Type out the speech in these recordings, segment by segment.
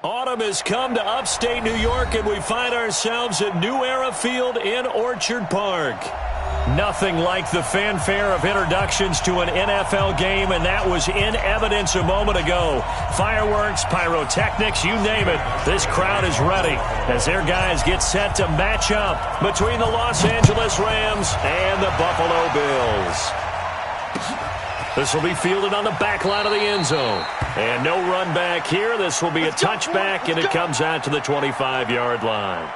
Autumn has come to upstate New York, and we find ourselves at New Era Field in Orchard Park. Nothing like the fanfare of introductions to an NFL game, and that was in evidence a moment ago. Fireworks, pyrotechnics, you name it. This crowd is ready as their guys get set to match up between the Los Angeles Rams and the Buffalo Bills. This will be fielded on the back line of the end zone. And no run back here. This will be a touchback, and it comes out to the 25-yard line.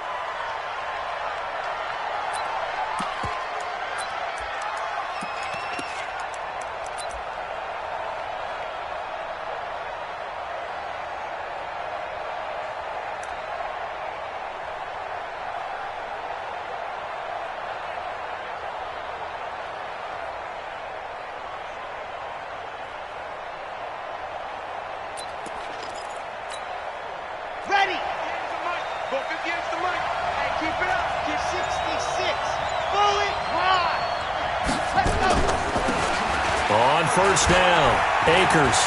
On first down, Akers.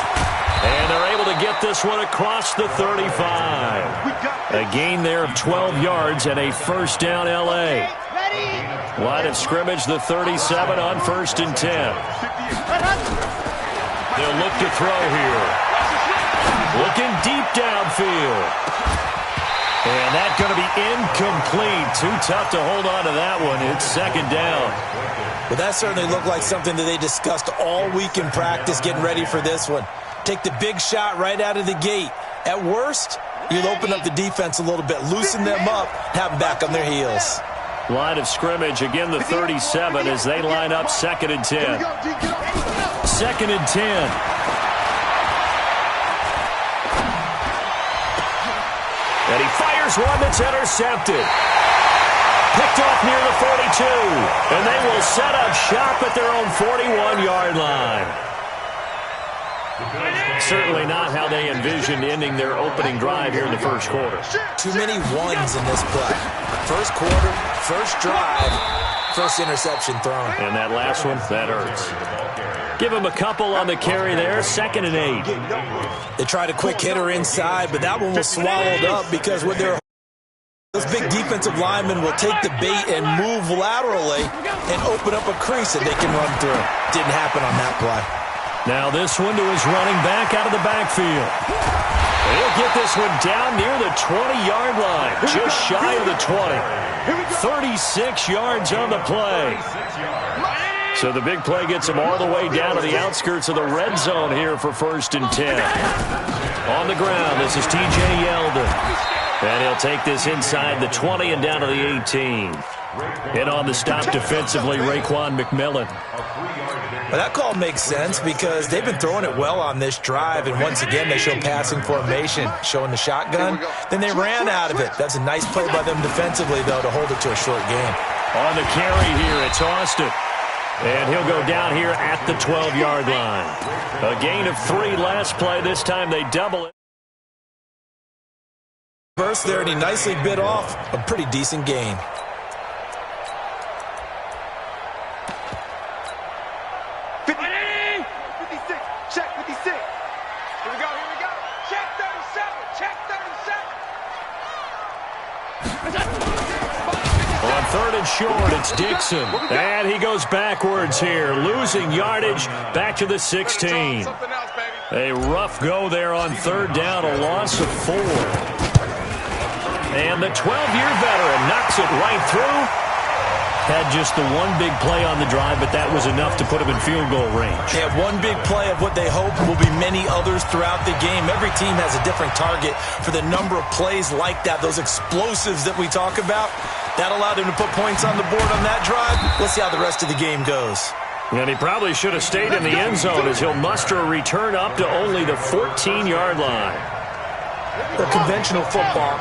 And they're able to get this one across the 35. A gain there of 12 yards and a first down L.A. Line of scrimmage, the 37 on 1st and 10. They'll look to throw here. Looking deep downfield. And that's going to be incomplete. Too tough to hold on to that one. It's second down. Well, that certainly looked like something that they discussed all week in practice getting ready for this one. Take the big shot right out of the gate. At worst, you'll open up the defense a little bit, loosen them up, have them back on their heels. Line of scrimmage, again the 37 as they line up 2nd and 10. 2nd and 10. And he fires one that's intercepted. Picked off near the 42. And they will set up shop at their own 41-yard line. Certainly not how they envisioned ending their opening drive here in the first quarter. Too many ones in this play. First quarter, first drive, first interception thrown. And that last one, that hurts. Give him a couple on the carry there, 2nd and 8. They tried a quick hitter inside, but that one was swallowed up because with their those big defensive linemen will take the bait and move laterally and open up a crease that they can run through. Didn't happen on that play. Now this one to his running back out of the backfield. He'll get this one down near the 20-yard line, just shy of the 20. 36 yards on the play. So the big play gets him all the way down to the outskirts of the red zone here for 1st and 10. On the ground, this is T.J. Yeldon. And he'll take this inside the 20 and down to the 18. And on the stop defensively, Raekwon McMillan. Well, that call makes sense because they've been throwing it well on this drive, and once again they show passing formation, showing the shotgun. Then they ran out of it. That's a nice play by them defensively, though, to hold it to a short game. On the carry here, it's Austin. And he'll go down here at the 12-yard line. A gain of 3 last play. This time they double it. First there, and he nicely bit off a pretty decent gain. On 3rd and short, it's Dixon. And he goes backwards here, losing yardage back to the 16. A rough go there on 3rd down, a loss of 4. And the 12-year veteran knocks it right through. Had just the one big play on the drive, but that was enough to put him in field goal range. They have one big play of what they hope will be many others throughout the game. Every team has a different target for the number of plays like that, those explosives that we talk about. That allowed him to put points on the board on that drive. Let's see how the rest of the game goes. And he probably should have stayed in the end zone as he'll muster a return up to only the 14-yard line. The conventional football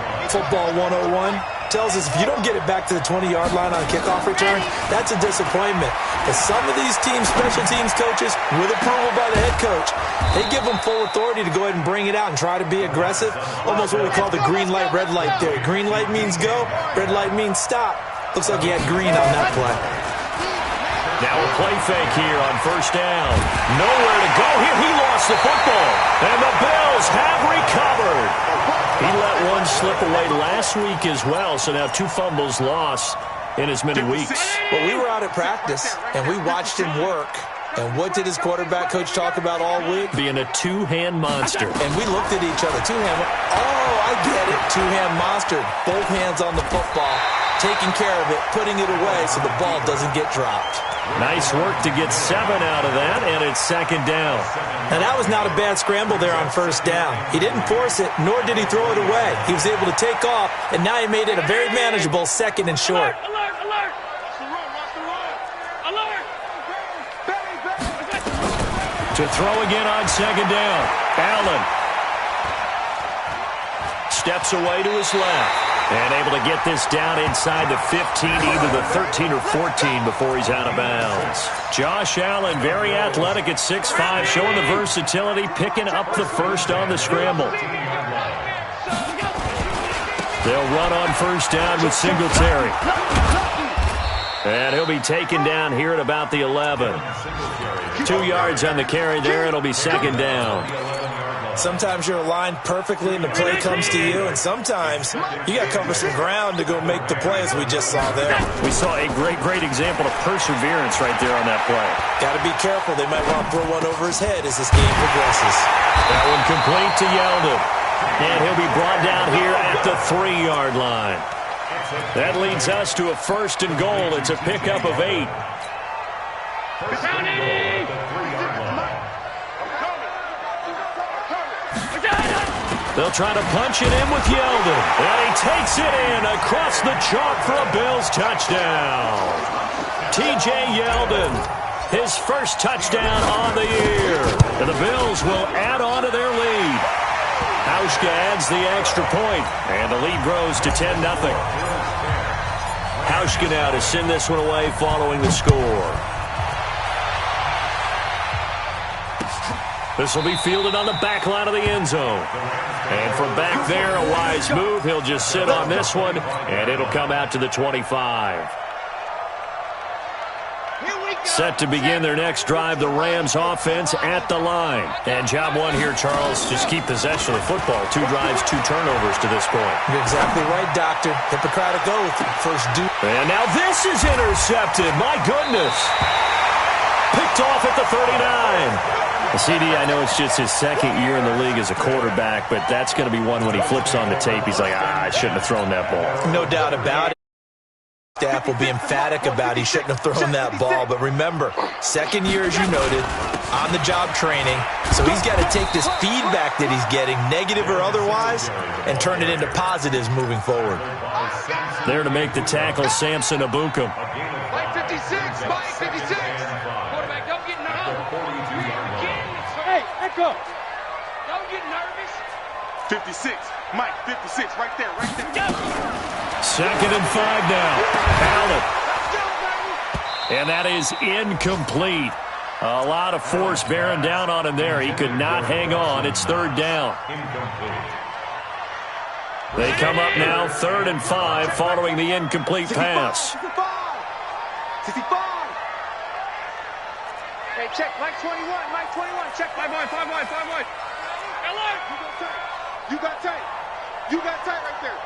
101, tells us if you don't get it back to the 20-yard line on a kickoff return, that's a disappointment. But some of these teams, special teams coaches, with approval by the head coach, they give them full authority to go ahead and bring it out and try to be aggressive. Almost what we call the green light, red light theory. Green light means go, red light means stop. Looks like he had green on that play. Now a play fake here on 1st down. Nowhere to go here. He lost the football. And the Bills Eagles have recovered. He let one slip away last week as well, so now 2 fumbles lost in as many weeks. Well, we were out at practice, and we watched him work. And what did his quarterback coach talk about all week? Being a two-hand monster. And we looked at each other. Two-hand. Oh, I get it. Two-hand monster. Both hands on the football, taking care of it, putting it away so the ball doesn't get dropped. Nice work to get 7 out of that, and it's 2nd down. Now, that was not a bad scramble there on 1st down. He didn't force it, nor did he throw it away. He was able to take off, and now he made it a very manageable 2nd and short. Alert, alert, alert. To throw again on 2nd down. Allen steps away to his left. And able to get this down inside the 15, either the 13 or 14 before he's out of bounds. Josh Allen, very athletic at 6'5", showing the versatility, picking up the first on the scramble. They'll run on 1st down with Singletary. And he'll be taken down here at about the 11. 2 yards on the carry there. It'll be 2nd down. Sometimes you're aligned perfectly and the play comes to you, and sometimes you got to cover some ground to go make the play, as we just saw there. We saw a great example of perseverance right there on that play. Got to be careful. They might want to throw one over his head as this game progresses. That one complete to Yeldon. And he'll be brought down here at the 3-yard line. That leads us to a 1st and goal. It's a pickup of 8. They'll try to punch it in with Yeldon. And he takes it in across the chalk for a Bills touchdown. T.J. Yeldon, his first touchdown on the year. And the Bills will add on to their lead. Hauschka adds the extra point, and the lead grows to 10-0. Hauschka now to send this one away following the score. This will be fielded on the back line of the end zone. And from back there, a wise move. He'll just sit on this one, and it'll come out to the 25. Set to begin their next drive, the Rams offense at the line. And job 1 here, Charles, just keep possession of the football. 2 drives, 2 turnovers to this point. You're exactly right, Doctor. Hippocratic oath. First due. And now this is intercepted. My goodness. Picked off at the 39. CD, I know it's just his 2nd year in the league as a quarterback, but that's going to be one when he flips on the tape. He's like, I shouldn't have thrown that ball. No doubt about it. Staff will be emphatic about he shouldn't have thrown that ball. But remember, 2nd year, as you noted, on-the-job training. So he's got to take this feedback that he's getting, negative or otherwise, and turn it into positives moving forward. There to make the tackle, Samson Abukum. Mike 56, Mike 56. Quarterback, don't get nervous. Hey, echo. Don't get nervous. 56, Mike 56, right there. 2nd and 5 now. Allen. And that is incomplete. A lot of force bearing down on him there. He could not hang on. It's 3rd down. They come up now, 3rd and 5, following the incomplete pass. 65. Hey, check, Mike 21, check, 5 wide. Alert! You got tight right there.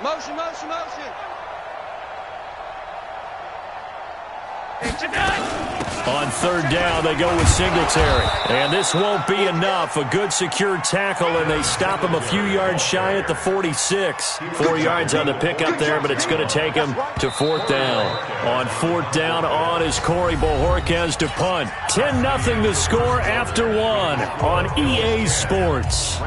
Motion. On 3rd down, they go with Singletary. And this won't be enough. A good secure tackle, and they stop him a few yards shy at the 46. 4 yards on the pickup there, but it's going to take him to 4th down. On 4th down, on is Corey Bojorquez to punt. 10-0 the score after 1 on EA Sports.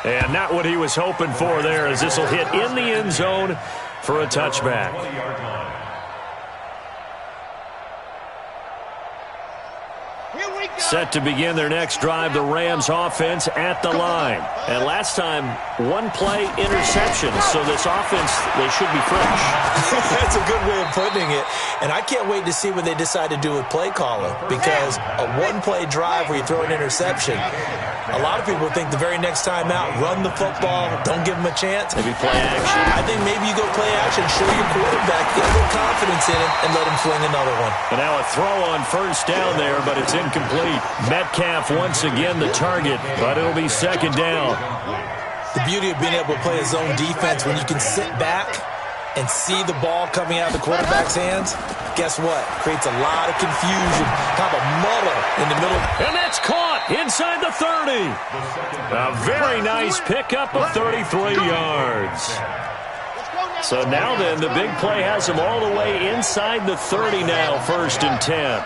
And not what he was hoping for there, as this will hit in the end zone for a touchback. Set to begin their next drive, the Rams offense at the line. And last time, one-play interception. So this offense, they should be fresh. That's a good way of putting it. And I can't wait to see what they decide to do with play calling, because a one-play drive where you throw an interception, a lot of people think the very next time out, run the football, don't give them a chance. Maybe play action. I think maybe you go play action, show your quarterback, get a little confidence in him, and let him fling another one. And now a throw on first down there, but it's incomplete. Metcalf once again the target, but it'll be second down. The beauty of being able to play a zone defense when you can sit back and see the ball coming out of the quarterback's hands, guess what? Creates a lot of confusion, kind of a muddle in the middle. And that's caught inside the 30. A very nice pickup of 33 yards. So now then, the big play has him all the way inside the 30 now, 1st and 10.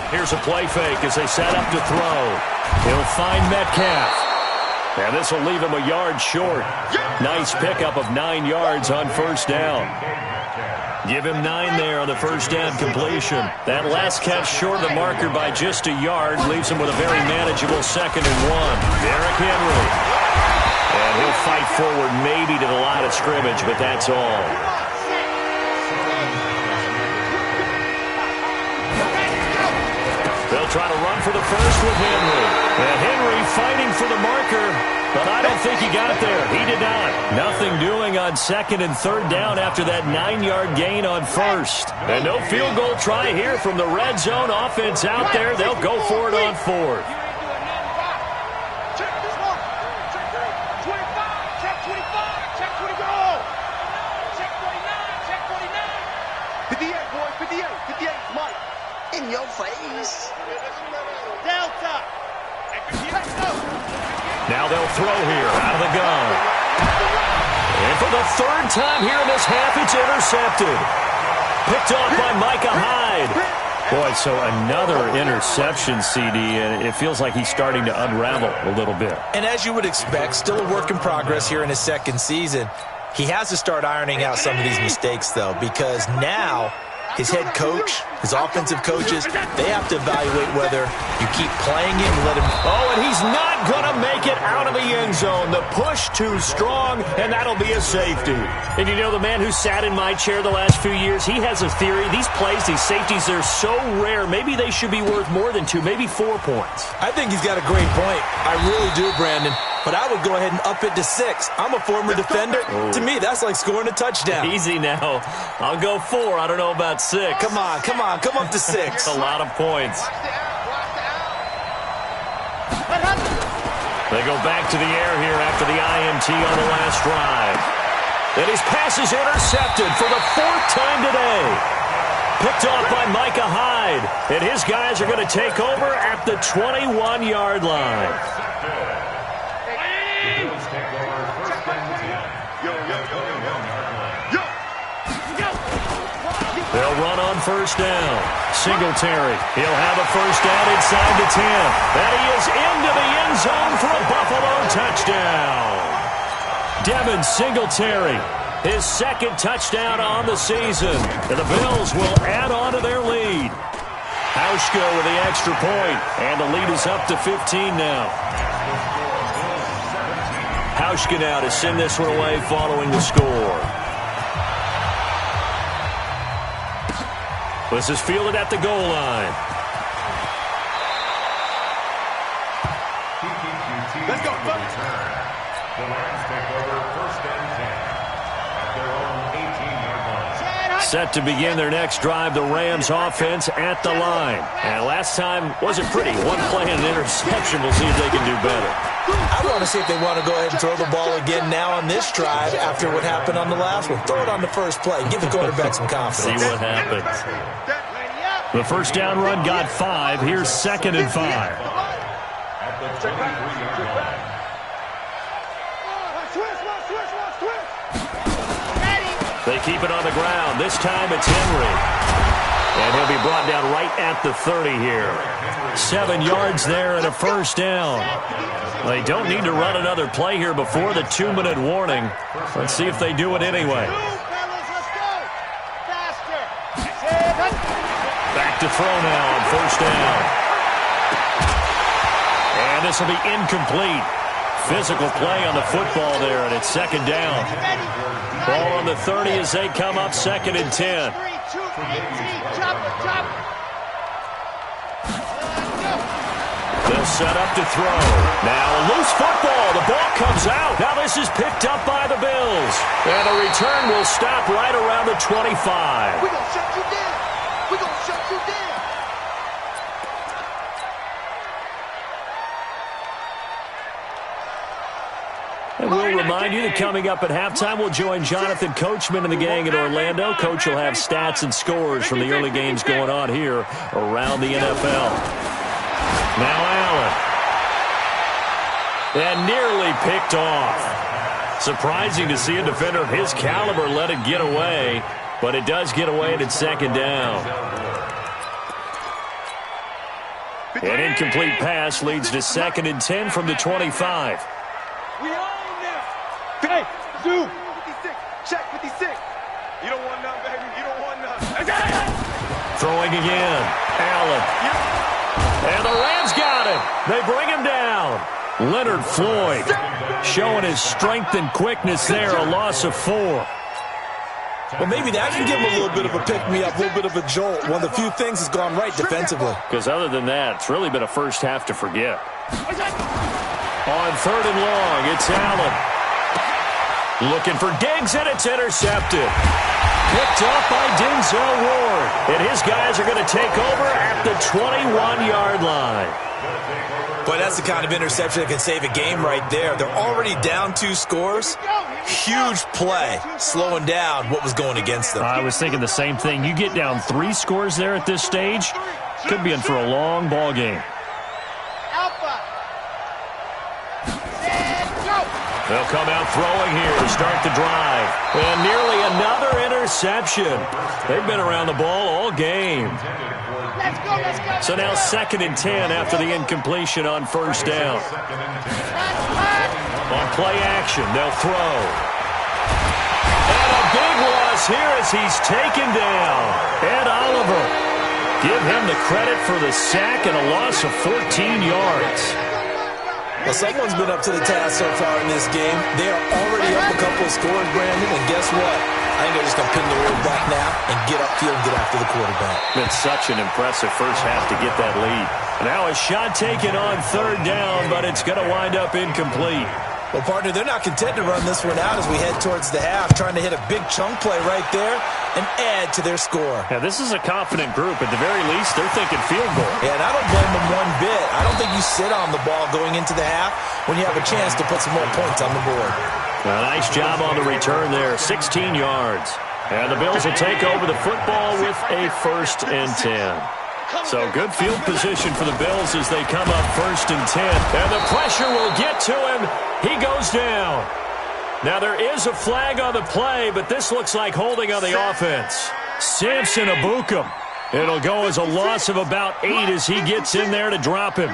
Here's a play fake as they set up to throw. He'll find Metcalf. And this will leave him a yard short. Nice pickup of 9 yards on first down. Give him 9 there on the first down completion. That last catch short of the marker by just a yard leaves him with a very manageable 2nd and 1. Derrick Henry. And he'll fight forward maybe to the line of scrimmage, but that's all. They'll try to run for the first with Henry. And Henry fighting for the marker, but I don't think he got there. He did not. Nothing doing on 2nd and 3rd down after that 9-yard gain on first. And no field goal try here from the red zone offense out there. They'll go for it on 4th. In your face. Delta. Now they'll throw here out of the gun. And for the 3rd time here in this half, it's intercepted. Picked off by Micah Hyde. Boy, so another interception, CD, and it feels like he's starting to unravel a little bit. And as you would expect, still a work in progress here in his 2nd season. He has to start ironing out some of these mistakes, though, because now his head coach, his offensive coaches, they have to evaluate whether you keep playing him, let him. Oh, and he's not going to make it out of the end zone. The push too strong, and that'll be a safety. And you know, the man who sat in my chair the last few years, he has a theory. These plays, these safeties, they're so rare. Maybe they should be worth more than 2, maybe 4 points. I think he's got a great point. I really do, Brandon. But I would go ahead and up it to 6. I'm a former defender. Oh. To me, that's like scoring a touchdown. Easy now. I'll go 4. I don't know about 6. Come on. Come up to 6. A lot of points. They go back to the air here after the INT on the last drive. And his pass is intercepted for the 4th time today. Picked off by Micah Hyde. And his guys are going to take over at the 21-yard line. They'll run on first down. Singletary. He'll have a first down inside the 10. And he is into the end zone for a Buffalo touchdown. Devin Singletary, his 2nd touchdown on the season. And the Bills will add on to their lead. Hauschka with the extra point. And the lead is up to 15 now. Hauschka now to send this one away following the score. This is fielded at the goal line. Let's go, folks. The Lions take over 1st and 10 at their own 18-yard line. Set to begin their next drive, the Rams offense at the line. And last time wasn't pretty. One play and an interception. We'll see if they can do better. I want to see if they want to go ahead and throw the ball again now on this drive after what happened on the last one. Throw it on the first play. Give the quarterback some confidence. See what happens. The first down run got 5. Here's 2nd and 5. At the 23-yard line. They keep it on the ground. This time it's Henry. And he'll be brought down right at the 30 here. 7 yards there and a first down. They don't need to run another play here before the 2-minute warning. Let's see if they do it anyway. to throw now on first down. And this will be incomplete. Physical play on the football there, and it's second down. Ball on the 30 as they come up, 2nd and 10. They'll set up to throw. Now a loose football. The ball comes out. Now this is picked up by the Bills. And the return will stop right around the 25. We're going to shut you down. We're going to shut you down. And we'll remind you that coming up at halftime, we'll join Jonathan Coachman and the gang in Orlando. Coach will have stats and scores from the early games going on here around the NFL. Now Allen. And nearly picked off. Surprising to see a defender of his caliber let it get away, but it does get away and it's second down. An incomplete pass leads to 2nd and 10 from the 25. We own this. Hey, Zoo. 56. Check 56. You don't want none, baby. You don't want none. Throwing again. Allen. And the Rams got him. They bring him down. Leonard Floyd showing his strength and quickness there. A loss of 4. Well, maybe that can give him a little bit of a pick-me-up, a little bit of a jolt. One of the few things has gone right defensively. Because other than that, it's really been a first half to forget. On 3rd and long, it's Allen. Looking for Diggs, and it's intercepted. Picked off by Denzel Ward. And his guys are going to take over at the 21-yard line. Boy, that's the kind of interception that can save a game right there. They're already down 2 scores. Huge play, slowing down what was going against them. I was thinking the same thing. You get down 3 scores there at this stage, could be in for a long ball game. They'll come out throwing here to start the drive. And nearly another interception. They've been around the ball all game. Let's go, let's go. So now 2nd and 10 after the incompletion on first down. On play action, they'll throw. And a big loss here as he's taken down. Ed Oliver. Give him the credit for the sack and a loss of 14 yards. Well, someone's been up to the task so far in this game. They are already up a couple of scores, Brandon, and guess what? I think they're just going to pin the road back now and get upfield and get after the quarterback. Been such an impressive first half to get that lead. Now a shot taken on 3rd down, but it's going to wind up incomplete. Well, partner, they're not content to run this one out as we head towards the half, trying to hit a big chunk play right there and add to their score. Now, this is a confident group. At the very least, they're thinking field goal. Yeah, and I don't blame them one bit. I don't think you sit on the ball going into the half when you have a chance to put some more points on the board. A nice job on the return there, 16 yards. And the Bills will take over the football with a 1st and 10. So good field position for the Bills as they come up 1st and 10. And the pressure will get to him. He goes down. Now there is a flag on the play, but this looks like holding on the offense. Samson Abukum. It'll go as a loss of about 8 as he gets in there to drop him.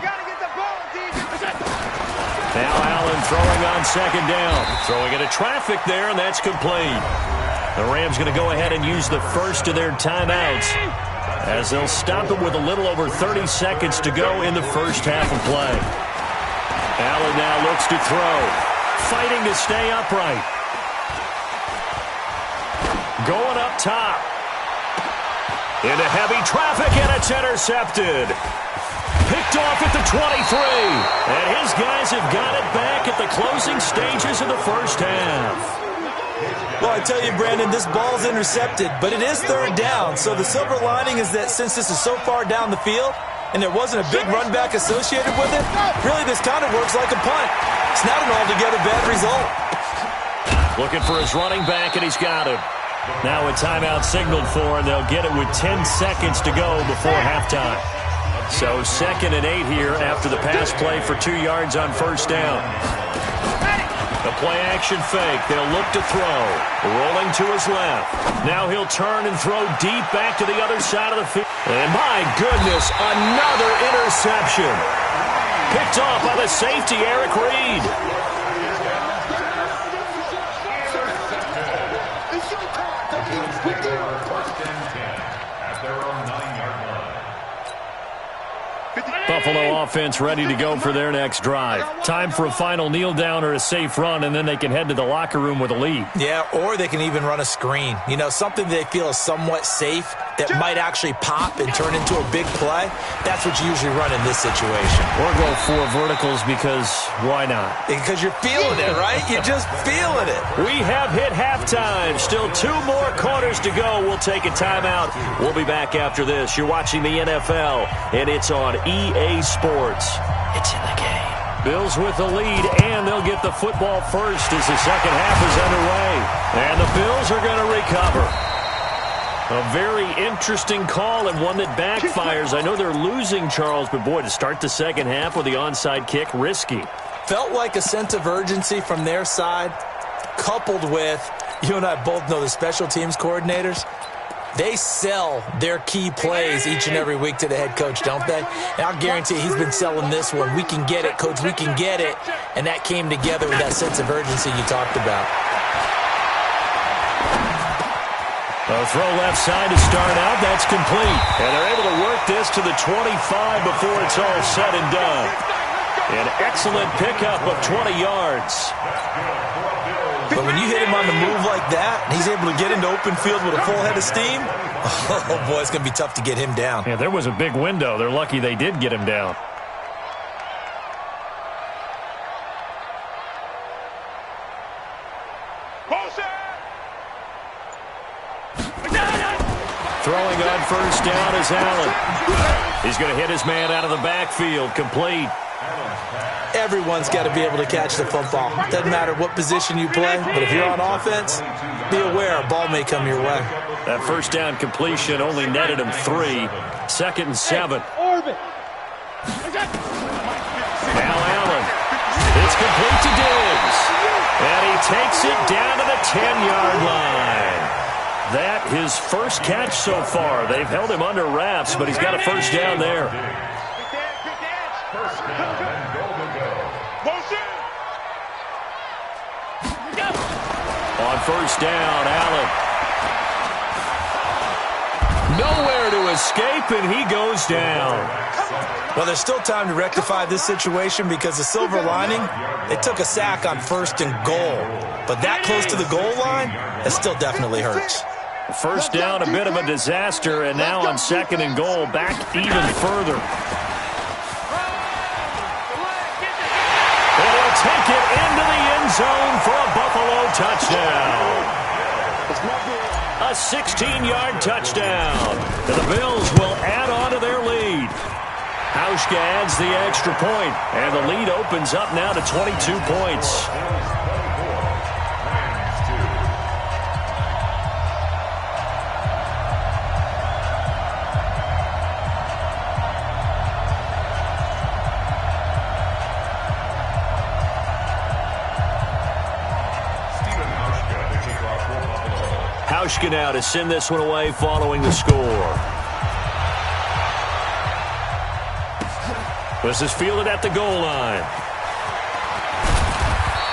Now Allen throwing on 2nd down. Throwing into traffic there, and that's complete. The Rams going to go ahead and use the first of their timeouts as they'll stop it with a little over 30 seconds to go in the first half of play. Allen now looks to throw. Fighting to stay upright. Going up top. Into heavy traffic, and it's intercepted. Picked off at the 23. And his guys have got it back at the closing stages of the first half. Well, I tell you, Brandon, this ball's intercepted, but it is 3rd down. So the silver lining is that since this is so far down the field and there wasn't a big run back associated with it, really this kind of works like a punt. It's not an altogether bad result. Looking for his running back, and he's got him. Now a timeout signaled for, and they'll get it with 10 seconds to go before halftime. So 2nd and 8 here after the pass play for 2 yards on first down. The play-action fake. They'll look to throw. Rolling to his left. Now he'll turn and throw deep back to the other side of the field. And my goodness, another interception. Picked off by the safety, Eric Reed. First and 10 at their own 9-yard line. Buffalo offense ready to go for their next drive. Time for a final kneel down or a safe run, and then they can head to the locker room with a lead. Yeah, or they can even run a screen. You know, something they feel is somewhat safe that might actually pop and turn into a big play. That's what you usually run in this situation. Or go for verticals because why not? Because you're feeling it, right? You're just feeling it. We have hit halftime. Still 2 more quarters to go. We'll take a timeout. We'll be back after this. You're watching the NFL, and it's on EA Sports. It's in the game. Bills with the lead, and they'll get the football first as the second half is underway. And the Bills are going to recover. A very interesting call and one that backfires. I know they're losing, Charles, but boy, to start the second half with the onside kick, risky. Felt like a sense of urgency from their side, coupled with, you and I both know the special teams coordinators, they sell their key plays each and every week to the head coach, don't they? And I'll guarantee he's been selling this one. We can get it, coach, we can get it. And that came together with that sense of urgency you talked about. A throw left side to start out. That's complete. And they're able to work this to the 25 before it's all said and done. An excellent pickup of 20 yards. But when you hit him on the move like that, and he's able to get into open field with a full head of steam, oh, boy, it's going to be tough to get him down. Yeah, there was a big window. They're lucky they did get him down. Throwing on first down is Allen. He's going to hit his man out of the backfield. Complete. Everyone's got to be able to catch the football. Doesn't matter what position you play, but if you're on offense, be aware a ball may come your way. That first down completion only netted him 3. 2nd and 7. Now Allen. It's complete to Diggs. And he takes it down to the 10-yard line. That his first catch so far. They've held him under wraps, but he's got a first down there. First down and goal to go. On first down, Allen. Nowhere to escape, and he goes down. Well, there's still time to rectify this situation because the silver lining, they took a sack on 1st and goal. But that close to the goal line, that still definitely hurts. First down, a bit of a disaster, and now on 2nd and goal, back even further. And he'll take it into the end zone for a Buffalo touchdown. A 16-yard touchdown. And the Bills will add on to their lead. Hauschka adds the extra point, and the lead opens up now to 22 points. Hauschka now to send this one away following the score. This is fielded at the goal line.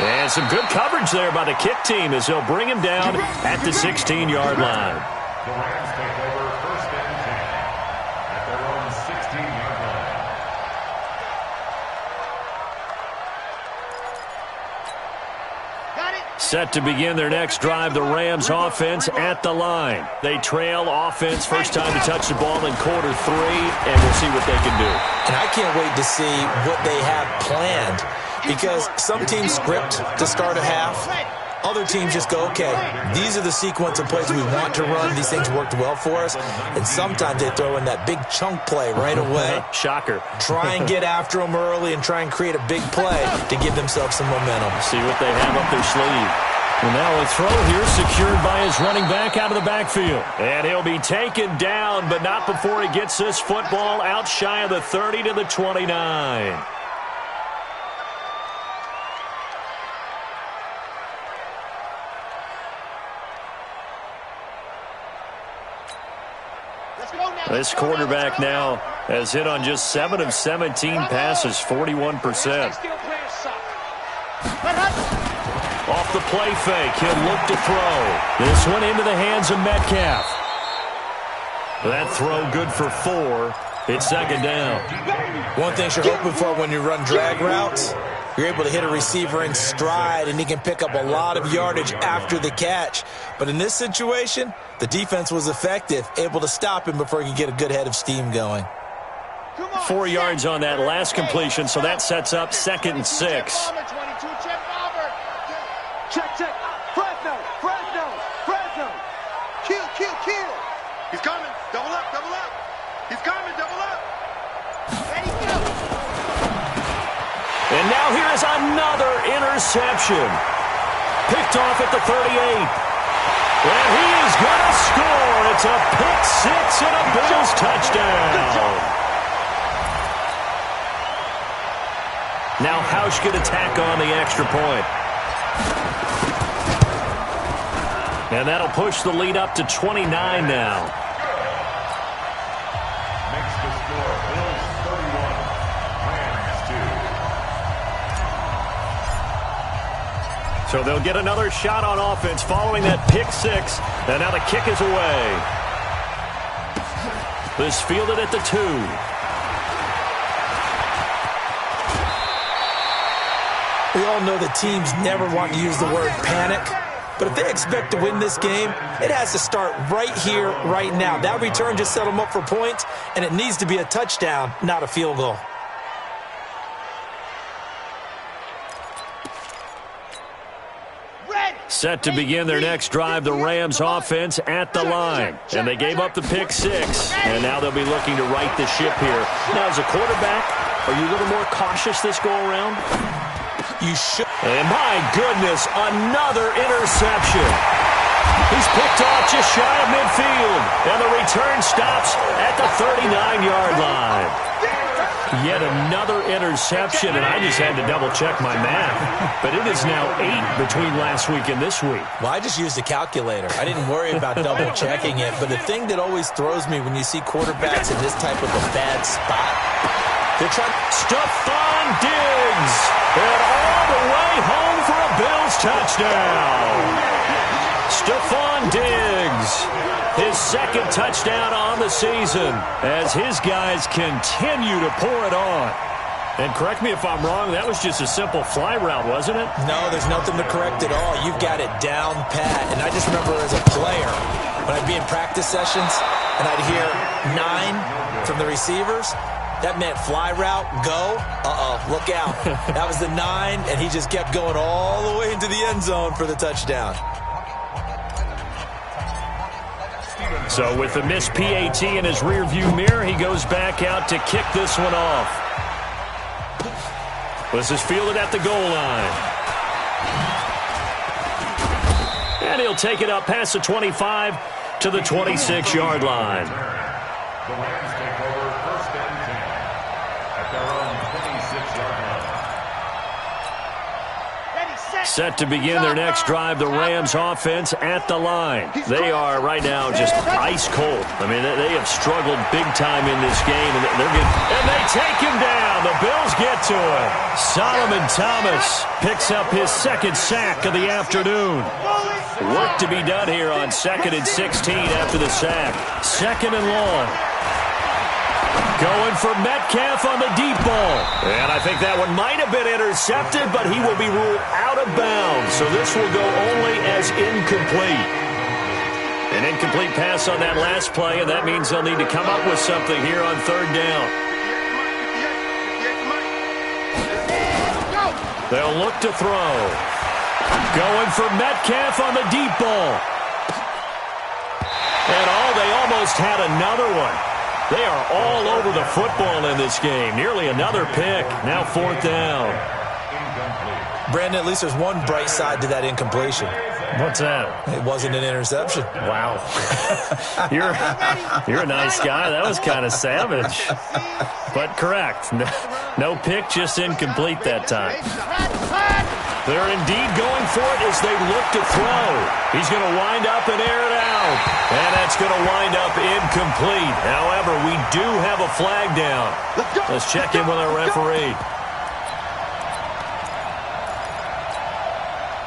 And some good coverage there by the kick team as they'll bring him down at the 16-yard line. The Rams take over 1st and 10 at their own 16-yard line. Set to begin their next drive, the Rams offense at the line. They trail offense, first time to touch the ball in quarter 3, and we'll see what they can do. And I can't wait to see what they have planned because some teams script to start a half. Other teams just go, okay, these are the sequence of plays we want to run. These things worked well for us. And sometimes they throw in that big chunk play right away. Shocker. Try and get after them early and try and create a big play to give themselves some momentum. See what they have up their sleeve. Well, now a throw here secured by his running back out of the backfield. And he'll be taken down, but not before he gets this football out shy of the 30 to the 29. This quarterback now has hit on just 7 of 17 passes, 41%. Off the play fake, he'll look to throw. This one into the hands of Metcalf. That throw good for 4. It's second down. One thing you're hoping for when you run drag routes, you're able to hit a receiver in stride, and he can pick up a lot of yardage after the catch. But in this situation, the defense was effective, able to stop him before he could get a good head of steam going. 4 yards on that last completion, so that sets up 2nd and 6. Check. Fresno. Kill. He's coming. Double up. He's coming. Double up. Ready, go. And now here is another interception. Picked off at the 38. And he is going to score. It's a pick six and a Bills touchdown. Now Hausch could attack on the extra point. And that'll push the lead up to 29 now. Makes the score Bills 31, Rams 2. So they'll get another shot on offense following that pick six. And now the kick is away. This fielded at the 2. We all know the teams never want to use the word panic. But if they expect to win this game, it has to start right here, right now. That return just set them up for points, and it needs to be a touchdown, not a field goal. Set to begin their next drive, the Rams offense at the line. And they gave up the pick six, and now they'll be looking to right the ship here. Now, as a quarterback, are you a little more cautious this go-around? You should. And my goodness, another interception. He's picked off just shy of midfield. And the return stops at the 39-yard line. Yet another interception, and I just had to double-check my math. But it is now 8 between last week and this week. Well, I just used a calculator. I didn't worry about double-checking it. But the thing that always throws me when you see quarterbacks in this type of a bad spot, they're trying. Stephon Diggs, and all the way home for a Bills touchdown. Stephon Diggs, his 2nd touchdown on the season as his guys continue to pour it on. And correct me if I'm wrong, that was just a simple fly route, wasn't it? No, there's nothing to correct at all. You've got it down pat. And I just remember as a player, when I'd be in practice sessions and I'd hear 9 from the receivers, that meant fly route, go, look out. That was the 9, and he just kept going all the way into the end zone for the touchdown. So with the missed PAT in his rearview mirror, he goes back out to kick this one off. This is fielded at the goal line. And he'll take it up past the 25 to the 26-yard line. The Rams take over 1st and 10 at their own 26-yard line. Set to begin their next drive, the Rams offense at the line. They are right now just ice cold. I mean, they have struggled big time in this game, and they take him down. The Bills get to it. Solomon Thomas picks up his 2nd sack of the afternoon. Work to be done here on 2nd and 16 after the sack. 2nd and long. Going for Metcalf on the deep ball. And I think that one might have been intercepted, but he will be ruled out of bounds. So this will go only as incomplete. An incomplete pass on that last play, and that means they'll need to come up with something here on 3rd down. They'll look to throw. Going for Metcalf on the deep ball. And they almost had another one. They are all over the football in this game. Nearly another pick. Now 4th down. Brandon, at least there's one bright side to that incompletion. What's that? It wasn't an interception. Wow. You're a nice guy. That was kind of savage. But correct. No pick, just incomplete that time. They're indeed going for it as they look to throw. He's going to wind up and air it out. And that's going to wind up incomplete. However, we do have a flag down. Let's check in with our referee.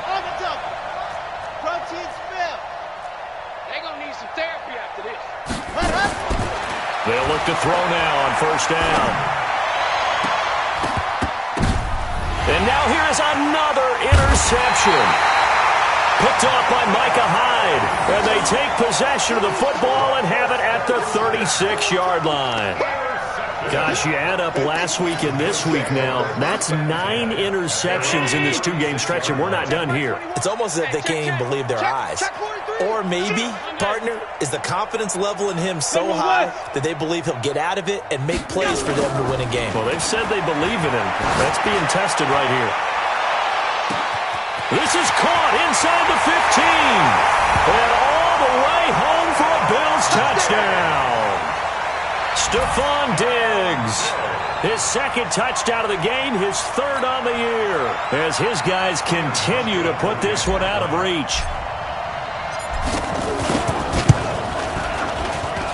On the double. Protein spill. They're going to need some therapy after this. They'll look to throw now on first down. And now here is another interception. Picked off by Micah Hyde. And they take possession of the football and have it at the 36-yard line. Gosh, you add up last week and this week now. That's 9 interceptions in this two-game stretch, and we're not done here. It's almost as if they can't even believe their eyes. Or maybe, partner, is the confidence level in him so high that they believe he'll get out of it and make plays for them to win a game. Well, they've said they believe in him. That's being tested right here. This is caught inside the 15. And all the way home for a Bills touchdown. Stephon Diggs. His second touchdown of the game, his third on the year. As his guys continue to put this one out of reach.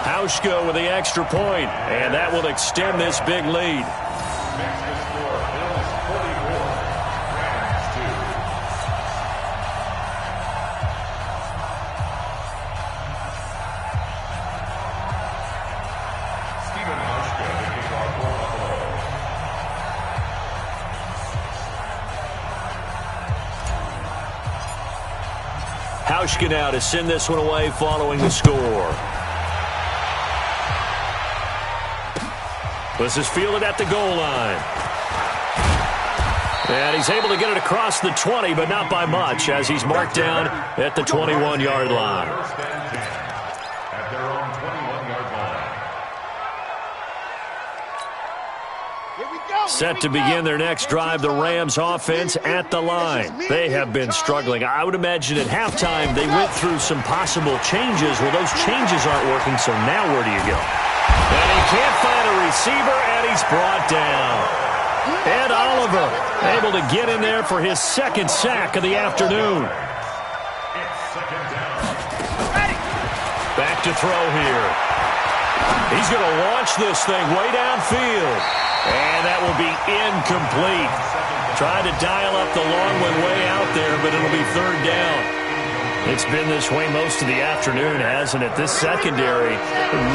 Hauschka with the extra point, and that will extend this big lead. Hauschka now to send this one away following the score. This is fielded at the goal line. And he's able to get it across the 20, but not by much, as he's marked down at the 21-yard line. At their own 21-yard line. Set to begin their next drive, the Rams offense at the line. They have been struggling. I would imagine at halftime they went through some possible changes. Well, those changes aren't working, so now where do you go? And he can't find a receiver, and he's brought down. Ed Oliver able to get in there for his second sack of the afternoon. Back to throw here. He's going to launch this thing way downfield. And that will be incomplete. Tried to dial up the long one way out there, but it'll be third down. It's been this way most of the afternoon, hasn't it? This secondary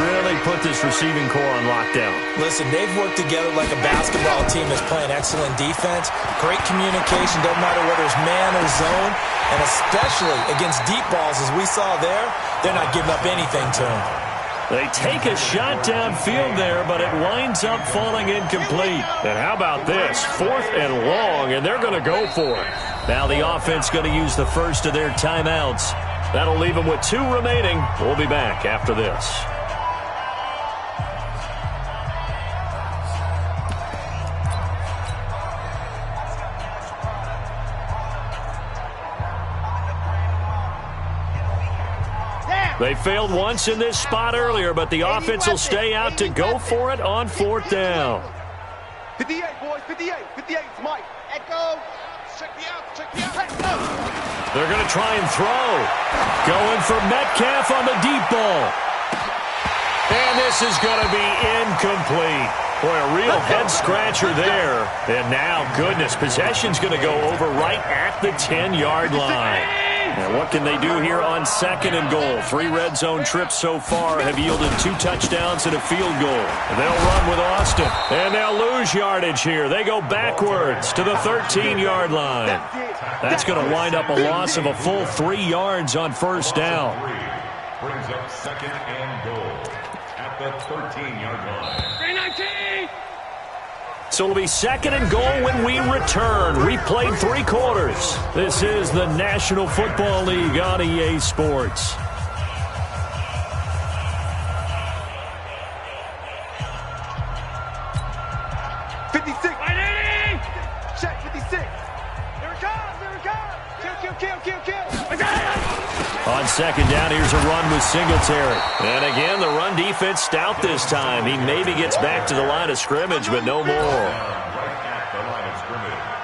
really put this receiving core on lockdown. Listen, they've worked together like a basketball team that's playing excellent defense. Great communication, doesn't matter whether it's man or zone. And especially against deep balls, as we saw there, they're not giving up anything to them. They take a shot downfield there, but it winds up falling incomplete. And how about this? 4th and long, and they're going to go for it. Now the offense going to use the first of their timeouts. That'll leave them with 2 remaining. We'll be back after this. They failed once in this spot earlier, but the offense will stay out to go for it on 4th down. 58, boys, 58. 58, it's Mike. Echo. Check me out, check me out. They're going to try and throw. Going for Metcalf on the deep ball. And this is going to be incomplete. Boy, a real head-scratcher there. And now, goodness, possession's going to go over right at the 10-yard line. And what can they do here on 2nd and goal? 3 red zone trips so far have yielded 2 touchdowns and a field goal. They'll run with Austin, and they'll lose yardage here. They go backwards to the 13-yard line. That's going to wind up a loss of a full 3 yards on first down. Brings up 2nd and goal at the 13-yard line. 319! So it'll be 2nd and goal when we return. We played 3 quarters. This is the National Football League on EA Sports. Check 56. Here it comes, here it comes. Kill. On 2nd down, here's a run with Singletary. And again, the run defense stout this time. He maybe gets back to the line of scrimmage, but no more.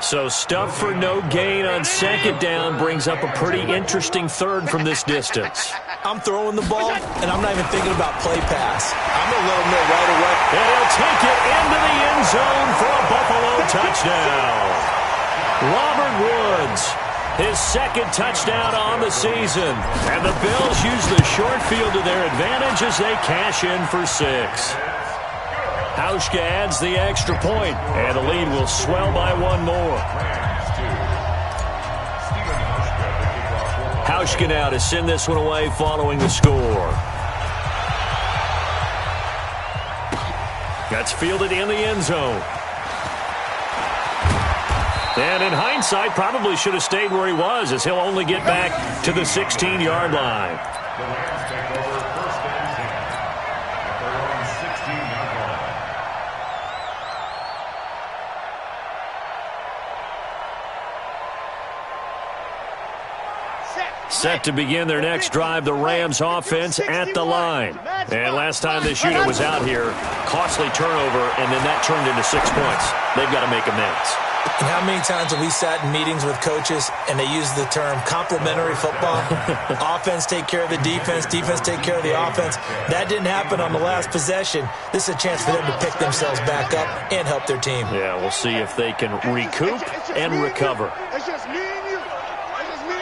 So stuff for no gain on 2nd down brings up a pretty interesting 3rd from this distance. I'm throwing the ball, and I'm not even thinking about play pass. I'm going to let him know right away. And he'll take it into the end zone for a Buffalo touchdown. Robert Woods, his 2nd touchdown on the season. And the Bills use the short field to their advantage as they cash in for 6. Hauschka adds the extra point, and the lead will swell by one more. Hauschka now to send this one away following the score. That's fielded in the end zone. And in hindsight, probably should have stayed where he was, as he'll only get back to the 16-yard line. The Rams take over first and 10 at their own 16-yard line. Set to begin their next drive, the Rams offense at the line. And last time this unit was out here, costly turnover, and then that turned into 6 points. They've got to make amends. And how many times have we sat in meetings with coaches and they use the term complementary football? Offense take care of the defense, defense take care of the offense. That didn't happen on the last possession. This is a chance for them to pick themselves back up and help their team. Yeah, we'll see if they can recoup and recover. It's just me and you. It's just me.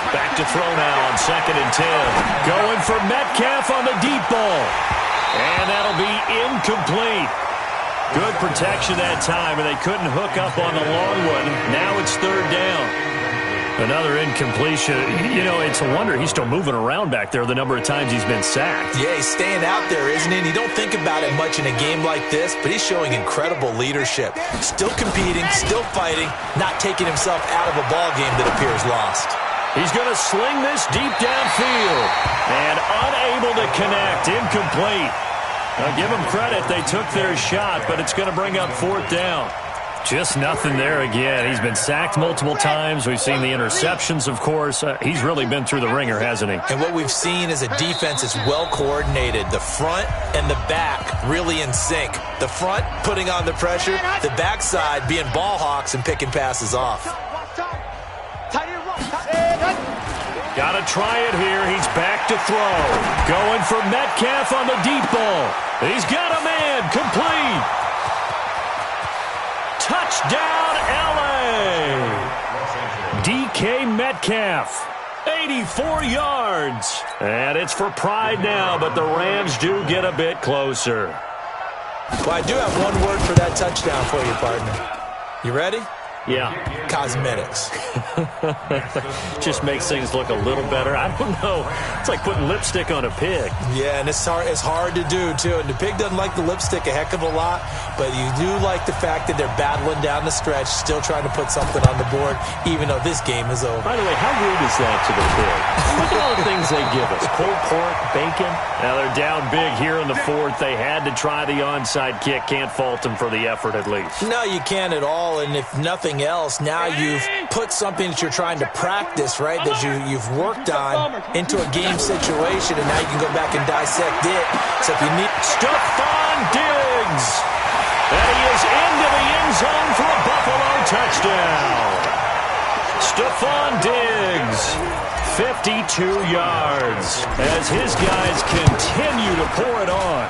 Back to throw now on 2nd and 10. Going for Metcalf on the deep ball. And that'll be incomplete. Good protection that time, and they couldn't hook up on the long one. Now it's 3rd down. Another incompletion. You know, it's a wonder he's still moving around back there the number of times he's been sacked. Yeah, he's staying out there, isn't he? And you don't think about it much in a game like this, but he's showing incredible leadership. Still competing, still fighting, not taking himself out of a ball game that appears lost. He's going to sling this deep downfield. And unable to connect. Incomplete. Now, give them credit. They took their shot, but it's going to bring up 4th down. Just nothing there again. He's been sacked multiple times. We've seen the interceptions, of course. He's really been through the ringer, hasn't he? And what we've seen is a defense that's well coordinated. The front and the back really in sync. The front putting on the pressure. The backside being ball hawks and picking passes off. Got to try it here. He's back to throw. Going for Metcalf on the deep ball. He's got a man. Complete. Touchdown, L.A. DK Metcalf. 84 yards. And it's for pride now, but the Rams do get a bit closer. Well, I do have one word for that touchdown for you, partner. You ready? Yeah. Cosmetics. Just makes things look a little better. I don't know. It's like putting lipstick on a pig. Yeah, and it's hard to do, too. And the pig doesn't like the lipstick a heck of a lot, but you do like the fact that they're battling down the stretch, still trying to put something on the board, even though this game is over. By the way, how rude is that to the pig? Look at all the things they give us. Pulled pork, bacon. Now they're down big here in the 4th. They had to try the onside kick. Can't fault them for the effort, at least. No, you can't at all, and if nothing else, now you've put something that you're trying to practice, right, that you've worked on into a game situation, and now you can go back and dissect it. So if you need... Stephon Diggs! And he is into the end zone for a Buffalo touchdown. Stephon Diggs, 52 yards, as his guys continue to pour it on.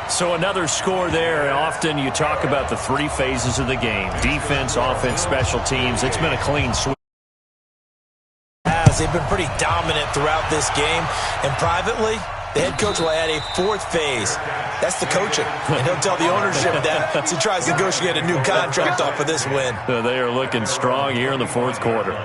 So another score there. Often you talk about the 3 phases of the game. Defense, offense, special teams. It's been a clean sweep. They've been pretty dominant throughout this game. And privately, the head coach will add a 4th phase. That's the coaching. And he'll tell the ownership that as he tries to negotiate a new contract off of this win. They are looking strong here in the 4th quarter.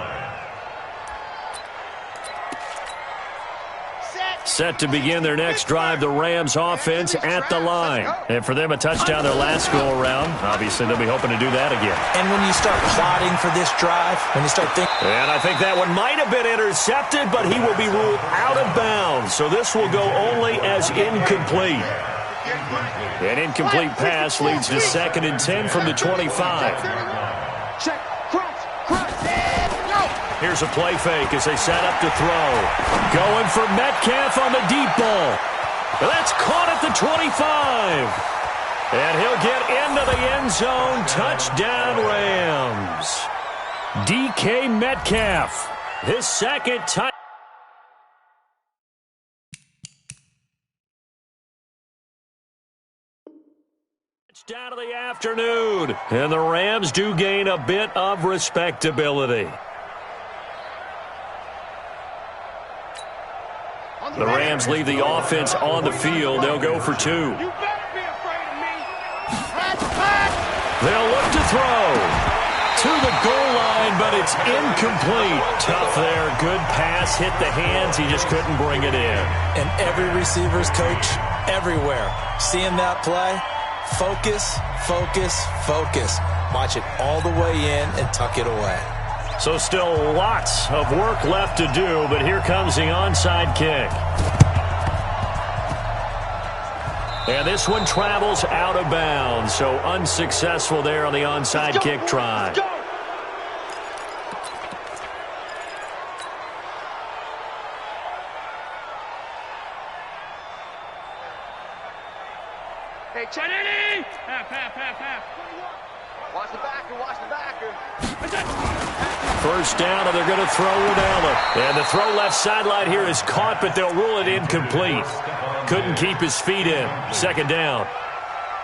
Set to begin their next drive, the Rams offense at the line. And for them, a touchdown their last go-around. Obviously, they'll be hoping to do that again. And when you start plotting for this drive, when you start thinking... And I think that one might have been intercepted, but he will be ruled out of bounds. So this will go only as incomplete. An incomplete pass leads to 2nd and 10 from the 25. Check, cross, Here's a play fake as they set up to throw. Going for Metcalf on the deep ball. That's caught at the 25. And he'll get into the end zone. Touchdown, Rams. DK Metcalf, his 2nd touchdown. Down to the afternoon, and the Rams do gain a bit of respectability. The Rams leave the offense on the field. They'll go for 2. You better be afraid of me. They'll look to throw to the goal line, but it's incomplete. Tough there. Good pass. Hit the hands. He just couldn't bring it in. And every receiver's coach everywhere. Seeing that play, focus, focus, focus. Watch it all the way in and tuck it away. So still lots of work left to do, but here comes the onside kick. And this one travels out of bounds, so unsuccessful there on the onside kick try. Hey, Chenny! Half. Watch the backer, watch the backer. First down, and they're going to throw with Allen. And the throw left sideline here is caught, but they'll rule it incomplete. Couldn't keep his feet in. Second down.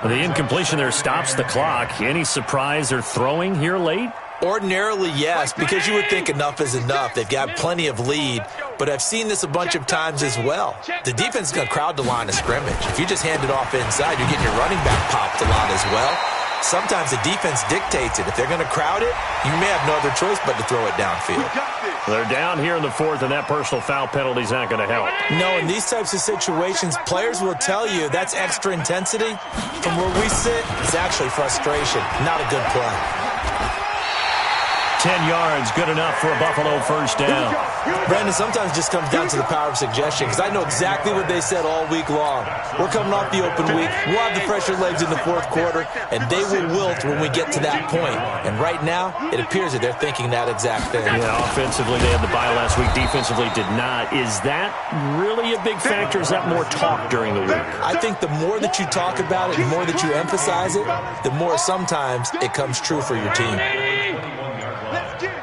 The incompletion there stops the clock. Any surprise they're throwing here late? Ordinarily, yes, because you would think enough is enough. They've got plenty of lead, but I've seen this a bunch of times as well. The defense is going to crowd the line of scrimmage. If you just hand it off inside, you're getting your running back popped a lot as well. Sometimes the defense dictates it. If they're going to crowd it, you may have no other choice but to throw it downfield. They're down here in the fourth, and that personal foul penalty is not going to help. No, in these types of situations, players will tell you that's extra intensity. From where we sit, it's actually frustration. Not a good play. 10 yards, good enough for a Buffalo first down. Brandon, sometimes it just comes down to the power of suggestion, because I know exactly what they said all week long. We're coming off the open week. We'll have the fresher legs in the fourth quarter, and they will wilt when we get to that point. And right now, it appears that they're thinking that exact thing. Yeah, offensively, they had the bye last week. Defensively, did not. Is that really a big factor? Is that more talk during the week? I think the more that you talk about it, the more that you emphasize it, the more sometimes it comes true for your team. Let's get it.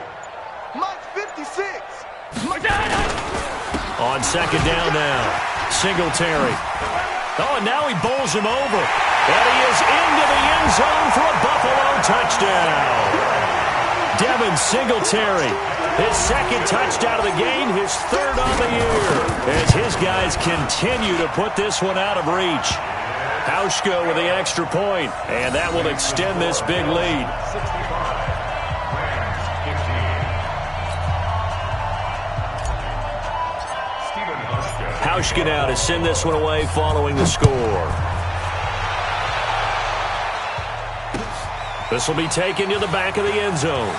Mike 56. On second down now, Singletary. Oh, and now he bowls him over. And he is into the end zone for a Buffalo touchdown. Devin Singletary, his second touchdown of the game, his third on the year, as his guys continue to put this one out of reach. Hauschka with the extra point, and that will extend this big lead. Hauschka now to send this one away following the score. This will be taken to the back of the end zone.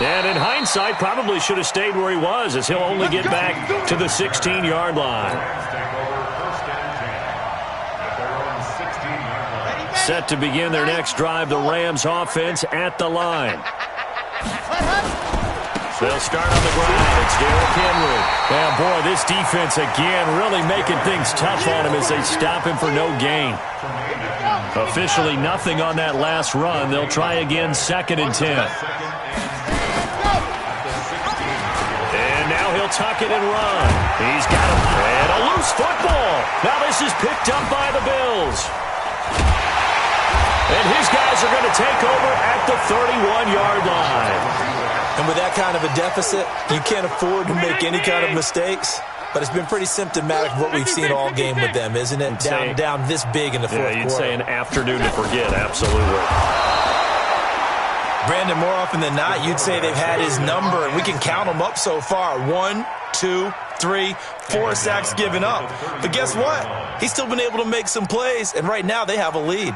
And in hindsight, probably should have stayed where he was, as he'll only get back to the 16-yard line. Set to begin their next drive, the Rams offense at the line. They'll start on the ground. It's Derrick Henry. And boy, this defense again really making things tough on him as they stop him for no gain. Officially nothing on that last run. They'll try again, 2nd and 10. And now he'll tuck it and run. He's got him. And a loose football. Now this is picked up by the Bills. And his guys are going to take over at the 31-yard line. And with that kind of a deficit, you can't afford to make any kind of mistakes. But it's been pretty symptomatic of what we've seen all game with them, isn't it? Down this big in the fourth quarter. Yeah, you'd say an afternoon to forget, absolutely. Brandon, more often than not, you'd say they've had his number, and we can count them up so far. 1, 2, 3, 4 sacks given up. But guess what? He's still been able to make some plays, and right now they have a lead.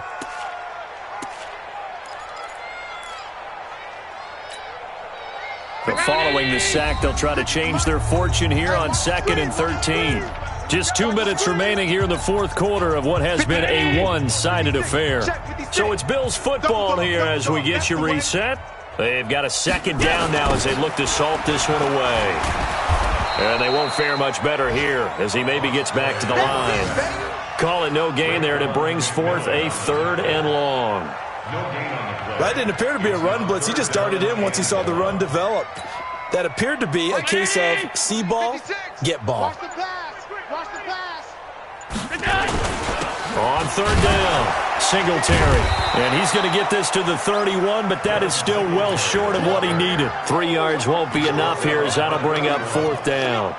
But following the sack, they'll try to change their fortune here on 2nd and 13. Just 2 minutes remaining here in the fourth quarter of what has been a one-sided affair. So it's Bills football here as we get you reset. They've got a 2nd down now as they look to salt this one away. And they won't fare much better here as he maybe gets back to the line. Call it no gain there, and it brings forth a 3rd and long. That didn't appear to be a run blitz. He just darted in once he saw the run develop. That appeared to be a case of see ball, get ball. On third down, Singletary. And he's going to get this to the 31, but that is still well short of what he needed. 3 yards won't be enough here as that'll bring up fourth down.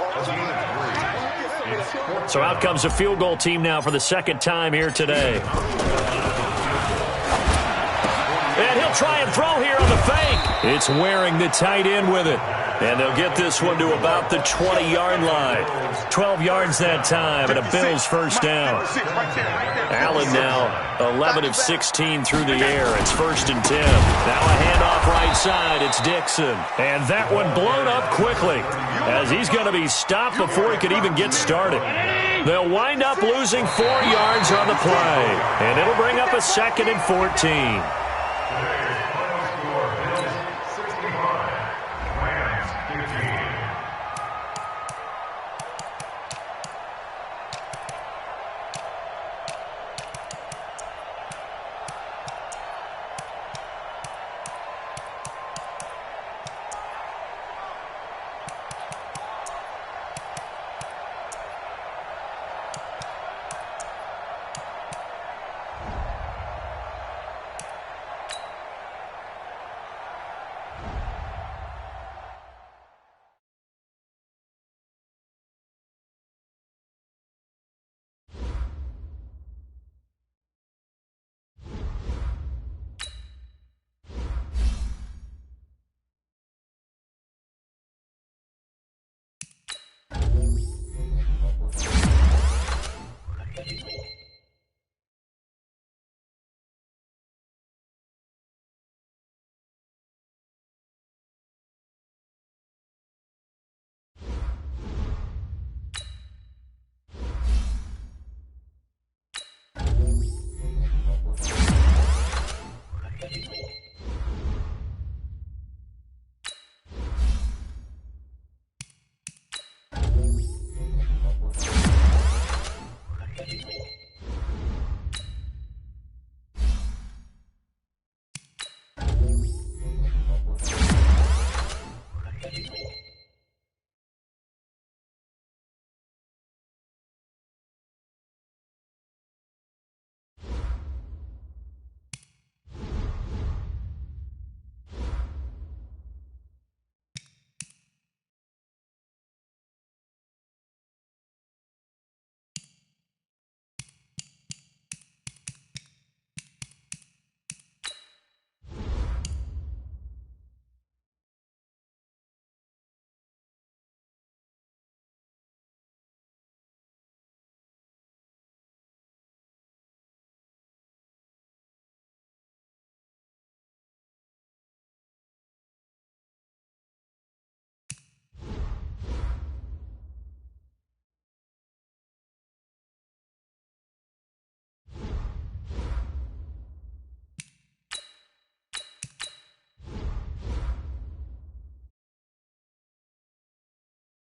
So out comes a field goal team now for the second time here today. And he'll try and throw here on the fake. It's wearing the tight end with it. And they'll get this one to about the 20-yard line. 12 yards that time, and a Bills first down. Allen now 11 of 16 through the air. It's 1st and 10. Now a handoff right side. It's Dixon. And that one blown up quickly as he's going to be stopped before he could even get started. They'll wind up losing 4 yards on the play. And it'll bring up a 2nd and 14.